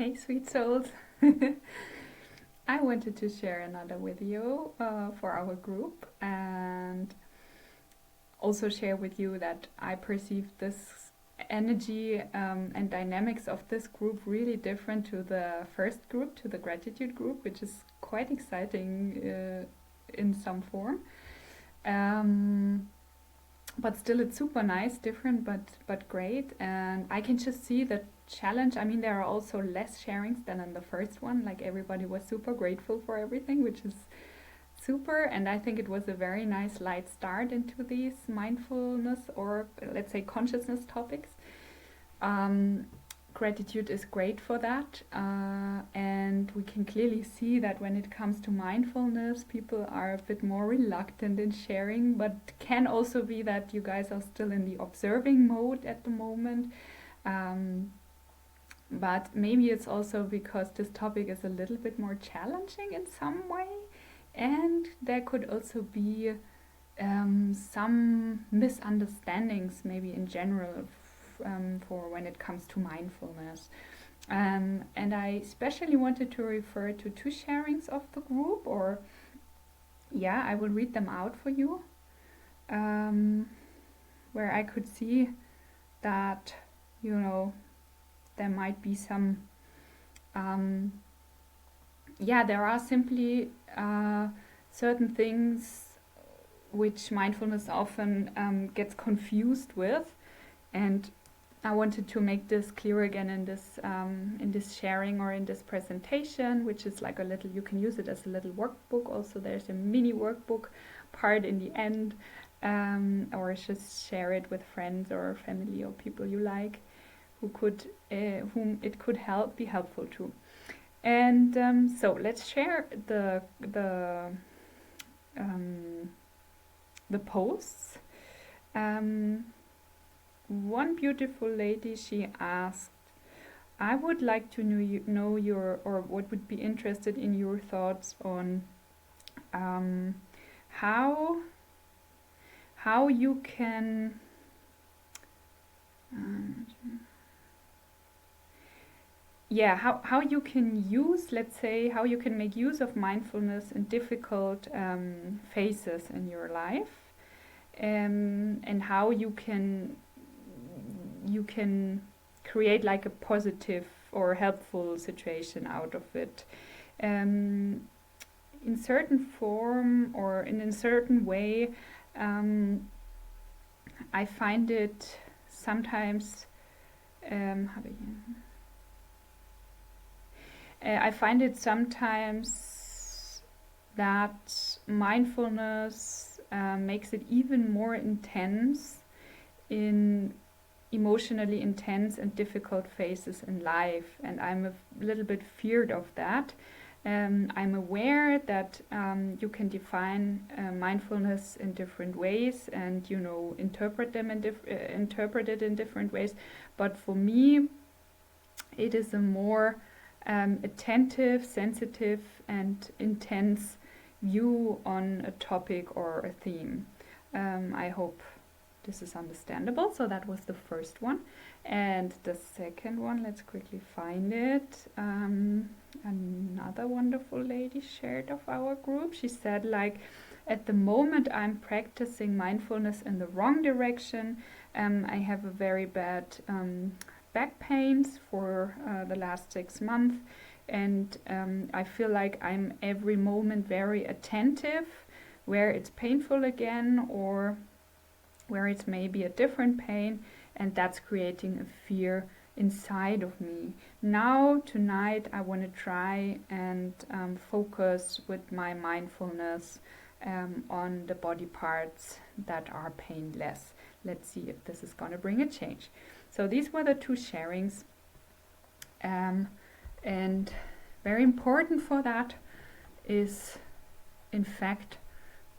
Hey, sweet souls. I wanted to share another video for our group and also share with you that I perceive this energy and dynamics of this group really different to the first group, to the gratitude group, which is quite exciting in some form. But still, it's super nice, different, but great. And I can just see the challenge. I mean, there are also less sharings than in the first one. Like, everybody was super grateful for everything, which is super. And I think it was a very nice light start into these mindfulness, or let's say consciousness topics. Gratitude is great for that, and we can clearly see that when it comes to mindfulness, people are a bit more reluctant in sharing, but can also be that you guys are still in the observing mode at the moment. But maybe it's also because this topic is a little bit more challenging in some way, and there could also be some misunderstandings, maybe in general, for when it comes to mindfulness. And I especially wanted to refer to two sharings of the group, or yeah, I will read them out for you, where I could see that, you know, there might be some, there are simply certain things which mindfulness often gets confused with, and I wanted to make this clear again in this sharing or in this presentation, which is like a little, you can use it as a little workbook. Also, there's a mini workbook part in the end, or just share it with friends or family or people you like, whom it could be helpful to. And so let's share the posts. One beautiful lady, she asked, I would like to know your, or what would be interested in your thoughts on how you can how you can use, let's say, how you can make use of mindfulness in difficult phases in your life, and how you can create like a positive or helpful situation out of it, in certain form or in a certain way. I find it sometimes I find it sometimes that mindfulness makes it even more intense in emotionally intense and difficult phases in life, and I'm a little bit feared of that. I'm aware that you can define mindfulness in different ways, and interpret it in different ways. But for me, it is a more attentive, sensitive, and intense view on a topic or a theme. I hope this is understandable. So that was the first one. And the second one, let's quickly find it. Another wonderful lady shared of our group. She said, like, at the moment I'm practicing mindfulness in the wrong direction. I have a very bad back pains for the last 6 months, and I feel like I'm every moment very attentive where it's painful again, or where it's maybe a different pain, and that's creating a fear inside of me. Now, tonight, I want to try and focus with my mindfulness on the body parts that are painless. Let's see if this is going to bring a change. So these were the two sharings, and very important for that is, in fact,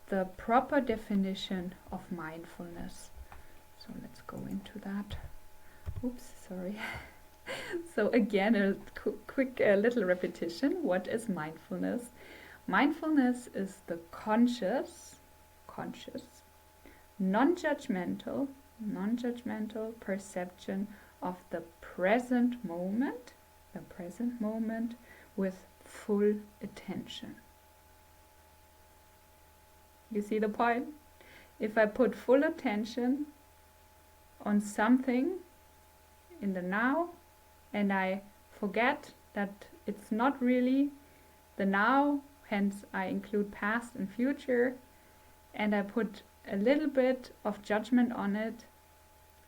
the proper definition of mindfulness. So let's go into that. Oops, sorry. So again, a quick little repetition. What is mindfulness? Mindfulness is the conscious, non-judgmental perception of the present moment the present moment with full attention. You see the point? If I put full attention on something in the now and I forget that it's not really the now, hence I include past and future, and I put a little bit of judgment on it,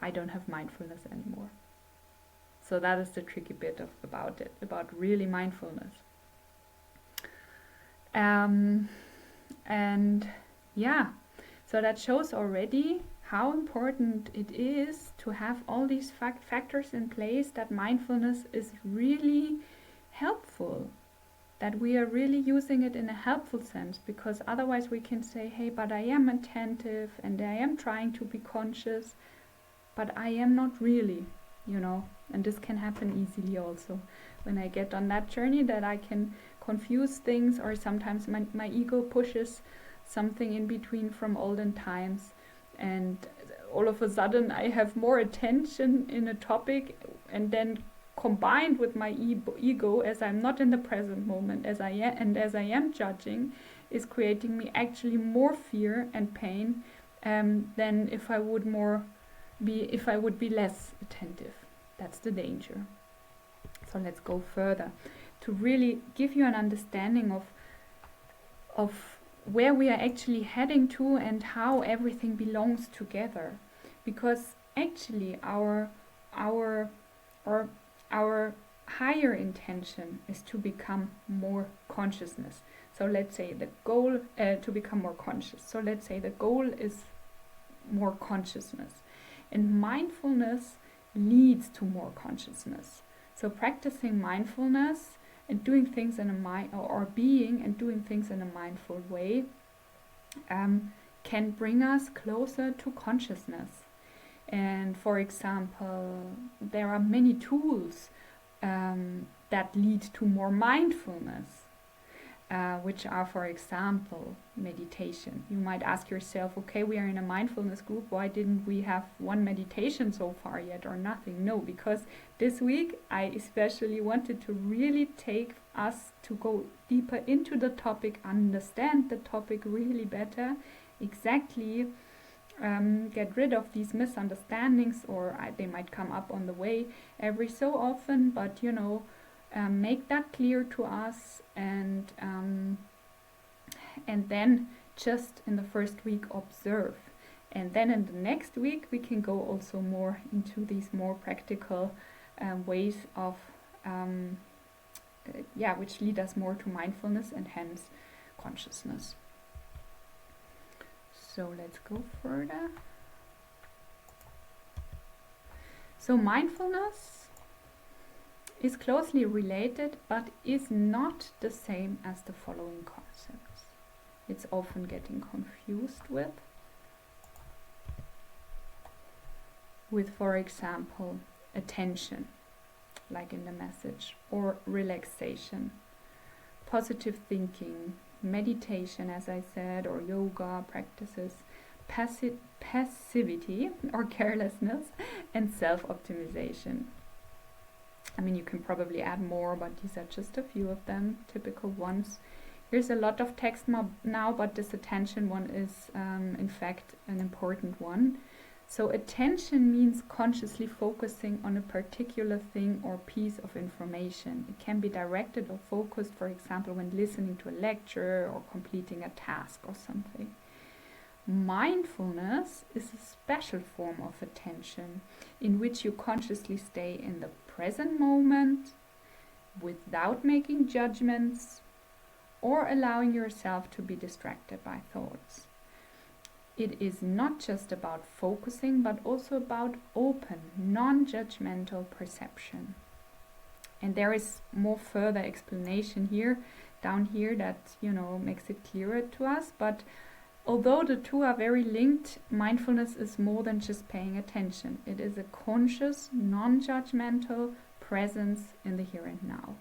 I don't have mindfulness anymore. So that is the tricky bit about really mindfulness. And yeah, so that shows already how important it is to have all these factors in place, that mindfulness is really helpful, that we are really using it in a helpful sense, because otherwise we can say, hey, but I am attentive and I am trying to be conscious, but I am not really, and this can happen easily also when I get on that journey, that I can confuse things, or sometimes my ego pushes something in between from olden times, and all of a sudden I have more attention in a topic, and then combined with my ego, as I'm not in the present moment, as I am judging, is creating me actually more fear and pain than if I would be less attentive. That's the danger. So let's go further to really give you an understanding of where we are actually heading to and how everything belongs together. Because actually our higher intention is to become more consciousness. So let's say the goal to become more conscious. So let's say the goal is more consciousness, and mindfulness leads to more consciousness. So practicing mindfulness and doing things in a being and doing things in a mindful way can bring us closer to consciousness. And for example, there are many tools that lead to more mindfulness, which are, for example, meditation. You might ask yourself, okay, we are in a mindfulness group, why didn't we have one meditation so far yet, or nothing? No, because this week I especially wanted to really take us to go deeper into the topic, understand the topic really better, exactly get rid of these misunderstandings, or they might come up on the way every so often, but make that clear to us, and then just in the first week observe, and then in the next week we can go also more into these more practical ways of which lead us more to mindfulness and hence consciousness. So let's go further. So mindfulness is closely related, but is not the same as the following concepts. It's often getting confused with, for example, attention, like in the message, or relaxation, positive thinking, meditation, as I said, or yoga practices, passivity or carelessness, and self-optimization. I mean, you can probably add more, but these are just a few of them, typical ones. Here's a lot of text now, but this attention one is in fact an important one. So attention means consciously focusing on a particular thing or piece of information. It can be directed or focused, for example, when listening to a lecture or completing a task or something. Mindfulness is a special form of attention in which you consciously stay in the present moment without making judgments or allowing yourself to be distracted by thoughts. It is not just about focusing, but also about open, non-judgmental perception. And there is more further explanation here, down here, that makes it clearer to us. But although the two are very linked, mindfulness is more than just paying attention. It is a conscious, non-judgmental presence in the here and now.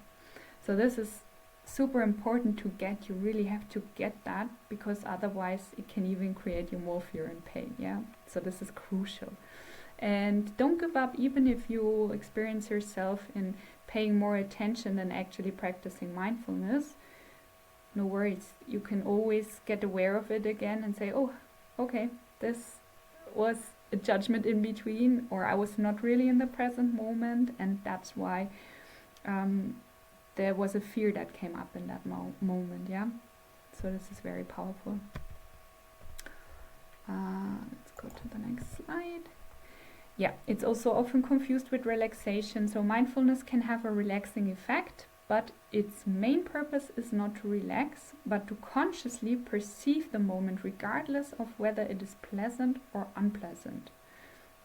So this is super important to get. You really have to get that, because otherwise it can even create you more fear and pain. So this is crucial. And don't give up, even if you experience yourself in paying more attention than actually practicing mindfulness, no worries. You can always get aware of it again and say, oh, okay, this was a judgment in between, or I was not really in the present moment, and that's why there was a fear that came up in that moment, yeah? So this is very powerful. Let's go to the next slide. Yeah, it's also often confused with relaxation. So mindfulness can have a relaxing effect, but its main purpose is not to relax, but to consciously perceive the moment regardless of whether it is pleasant or unpleasant.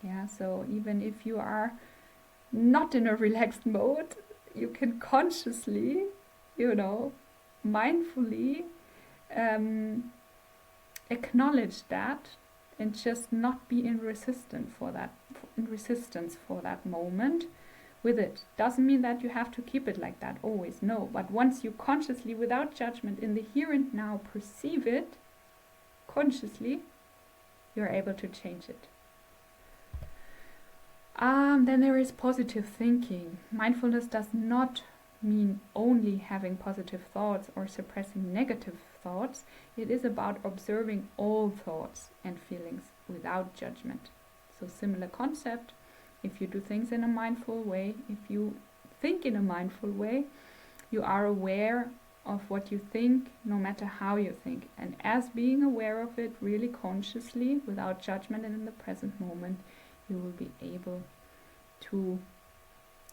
Yeah, so even if you are not in a relaxed mode, you can consciously, mindfully acknowledge that and just not be in resistance for that moment with it. Doesn't mean that you have to keep it like that always, no. But once you consciously, without judgment, in the here and now perceive it consciously, you're able to change it. Then there is positive thinking. Mindfulness does not mean only having positive thoughts or suppressing negative thoughts. It is about observing all thoughts and feelings without judgment. So similar concept. If you do things in a mindful way, if you think in a mindful way, you are aware of what you think, no matter how you think. And as being aware of it really consciously, without judgment and in the present moment, you will be able to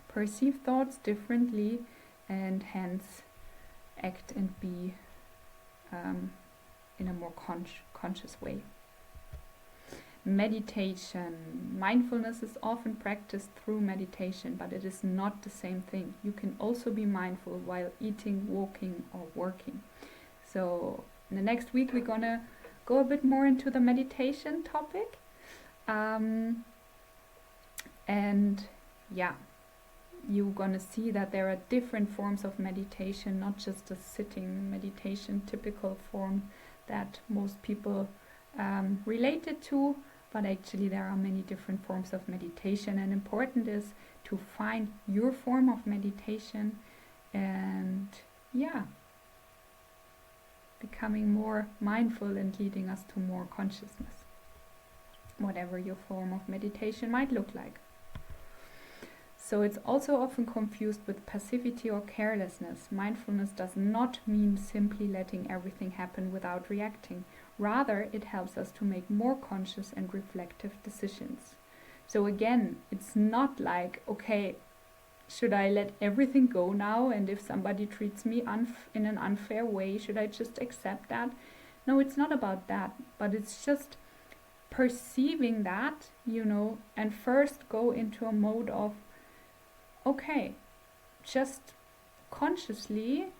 perceive thoughts differently and hence act and be in a more conscious way. Meditation. Mindfulness is often practiced through meditation, but it is not the same thing. You can also be mindful while eating, walking, or working. So in the next week we're gonna go a bit more into the meditation topic. And yeah, you're gonna see that there are different forms of meditation, not just a sitting meditation, typical form that most people related to, but actually there are many different forms of meditation, and important is to find your form of meditation and becoming more mindful and leading us to more consciousness, whatever your form of meditation might look like. So it's also often confused with passivity or carelessness. Mindfulness does not mean simply letting everything happen without reacting. Rather, it helps us to make more conscious and reflective decisions. So again, it's not like, okay, should I let everything go now? And if somebody treats me in an unfair way, should I just accept that? No, it's not about that. But it's just perceiving that, and first go into a mode of, okay, just consciously,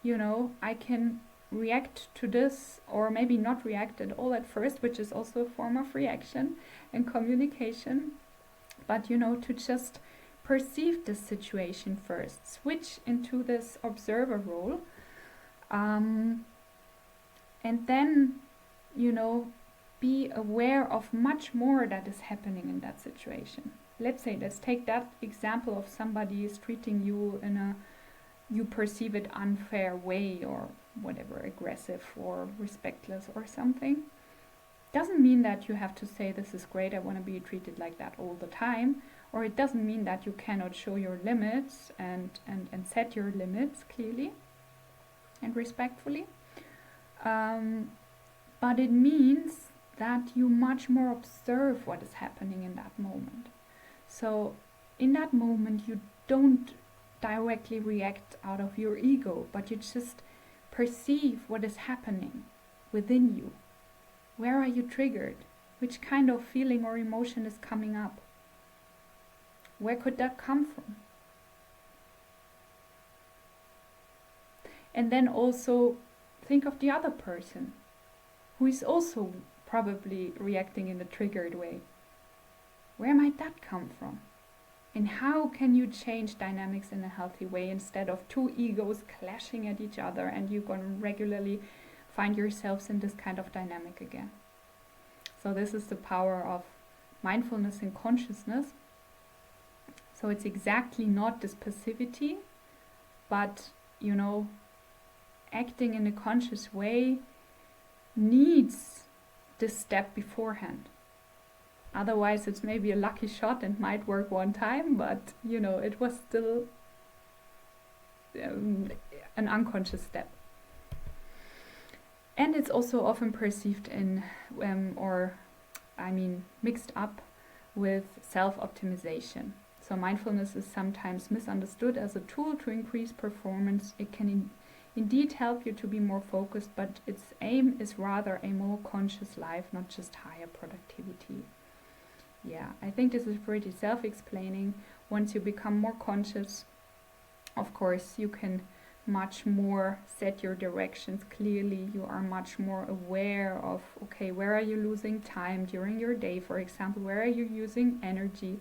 I can react to this, or maybe not react at all at first, which is also a form of reaction and communication, but to just perceive the situation first, switch into this observer role, and then be aware of much more that is happening in that situation. Let's take that example of somebody is treating you in you perceive it unfair way, or whatever, aggressive or respectless or something. Doesn't mean that you have to say, this is great, I want to be treated like that all the time, or it doesn't mean that you cannot show your limits and set your limits clearly and respectfully. But it means that you much more observe what is happening in that moment. So in that moment you don't directly react out of your ego, but you just perceive what is happening within you. Where are you triggered? Which kind of feeling or emotion is coming up? Where could that come from? And then also think of the other person who is also probably reacting in a triggered way. Where might that come from? And how can you change dynamics in a healthy way instead of two egos clashing at each other and you're going to regularly find yourselves in this kind of dynamic again? So this is the power of mindfulness and consciousness. So it's exactly not this passivity, but acting in a conscious way needs this step beforehand. Otherwise, it's maybe a lucky shot and might work one time, but it was still an unconscious step. And it's also often perceived mixed up with self-optimization. So mindfulness is sometimes misunderstood as a tool to increase performance. It can indeed help you to be more focused, but its aim is rather a more conscious life, not just higher productivity. Yeah, I think this is pretty self-explaining. Once you become more conscious, of course, you can much more set your directions clearly. You are much more aware of, okay, where are you losing time during your day, for example, where are you losing energy,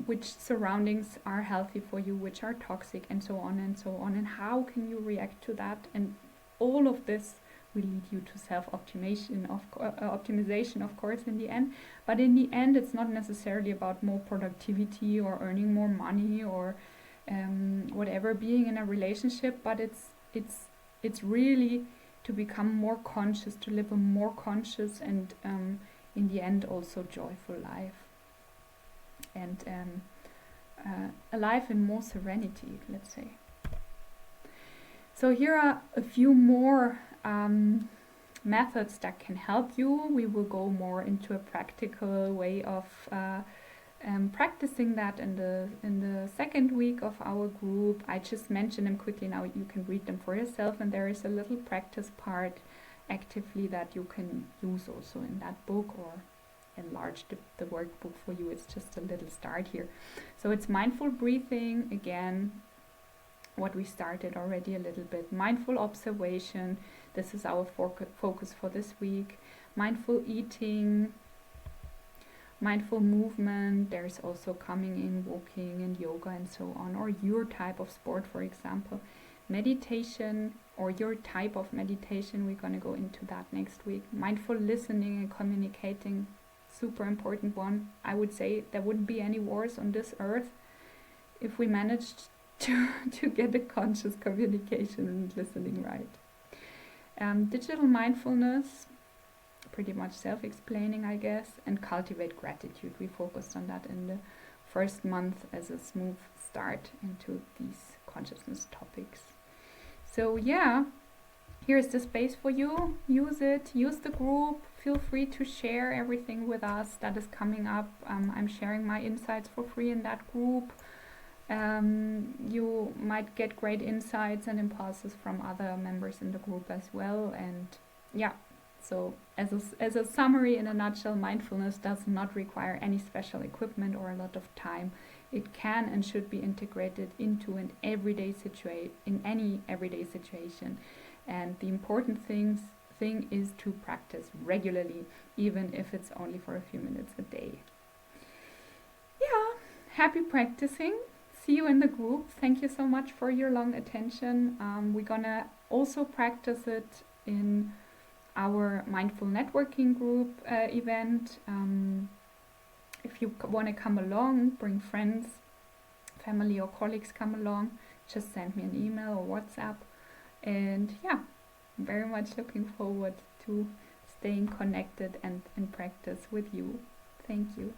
which surroundings are healthy for you, which are toxic, and so on, and how can you react to that. And all of this will lead you to self-optimization, optimization, of course, in the end. But in the end, it's not necessarily about more productivity or earning more money or whatever, being in a relationship, but it's really to become more conscious, to live a more conscious and in the end also joyful life, and a life in more serenity, let's say. So here are a few more methods that can help you. We will go more into a practical way of practicing that in the second week of our group. I just mentioned them quickly now. You can read them for yourself, and there is a little practice part actively that you can use also in that book, or enlarge the workbook for you. It's just a little start here. So it's mindful breathing, again, what we started already a little bit. Mindful observation, this is our focus for this week. Mindful eating, mindful movement, there's also coming in walking and yoga and so on, or your type of sport, for example. Meditation, or your type of meditation, we're going to go into that next week. Mindful listening and communicating, super important one. I would say there wouldn't be any wars on this earth if we managed to get a conscious communication and listening right. Digital mindfulness, pretty much self-explaining, I guess, and cultivate gratitude. We focused on that in the first month as a smooth start into these consciousness topics. So yeah, here's the space for you. Use it, use the group. Feel free to share everything with us that is coming up. I'm sharing my insights for free in that group. You might get great insights and impulses from other members in the group as well. And yeah, so as a summary, in a nutshell, mindfulness does not require any special equipment or a lot of time. It can and should be integrated into an everyday in any everyday situation. And the important thing is to practice regularly, even if it's only for a few minutes a day. Yeah, happy practicing. See you in the group. Thank you so much for your long attention. We're gonna also practice it in our mindful networking group event. If you want to come along, bring friends, family or colleagues, come along, just send me an email or WhatsApp. And yeah, I'm very much looking forward to staying connected and in practice with you. Thank you.